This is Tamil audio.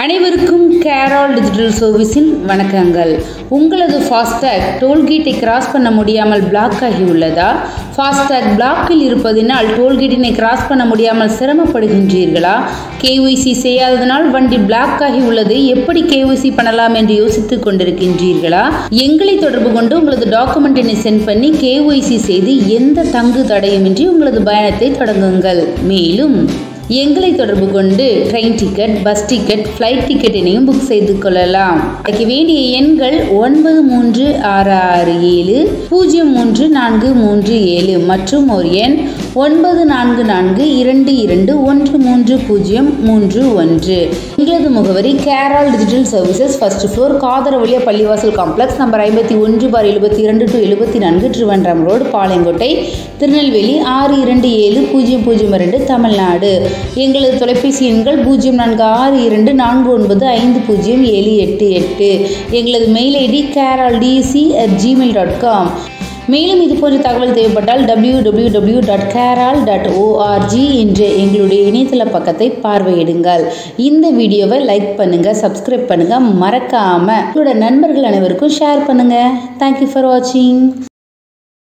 அனைவருக்கும் கேரால் டிஜிட்டல் சர்வீஸின் வணக்கங்கள். உங்களது ஃபாஸ்டாக் டோல்கேட்டை கிராஸ் பண்ண முடியாமல் பிளாக் ஆகி உள்ளதா? ஃபாஸ்டாக் பிளாக்கில் இருப்பதினால் டோல்கேட்டினை கிராஸ் பண்ண முடியாமல் சிரமப்படுகின்றீர்களா? கேஒய்சி செய்யாததனால் வண்டி பிளாக் ஆகி உள்ளது, எப்படி கேஒய்சி பண்ணலாம் என்று யோசித்துக் கொண்டிருக்கின்றீர்களா? எங்களை தொடர்பு கொண்டு உங்களது டாக்குமெண்டினை சென்ட் பண்ணி கேஒய்சி செய்து எந்த தங்கு தடையுமின்றி உங்களது பயணத்தை தொடங்குங்கள். மேலும் எங்களை தொடர்பு கொண்டு train ticket, bus ticket, flight டிக்கெட்டினையும் புக் செய்து கொள்ளலாம். அதுக்கு வேண்டிய எண்கள் 9467033437 மற்றும் ஒரு எண் 9442213031. எங்களது முகவரி கேரால் டிஜிட்டல் சர்வீசஸ், ஃபர்ஸ்ட் ஃப்ளோர், காதரவழியா பள்ளிவாசல் காம்ப்ளெக்ஸ், நம்பர் 51/72-22 திருவன்றம் ரோடு, பாளையங்கோட்டை, திருநெல்வேலி 627002, தமிழ்நாடு. எங்களது தொலைபேசி எண்கள் 046249507888. எங்களது மெயில் ஐடி keraldc@gmail.com. மேலும் இது போன்ற தகவல் தேவைப்பட்டால் www.keral.org என்ற எங்களுடைய இணையதள பக்கத்தை பார்வையிடுங்கள். இந்த வீடியோவை லைக் பண்ணுங்க, சப்ஸ்கிரைப் பண்ணுங்க, மறக்காம உங்களோட நண்பர்கள் அனைவருக்கும் ஷேர் பண்ணுங்க. தேங்க்யூ ஃபார் வாட்சிங்.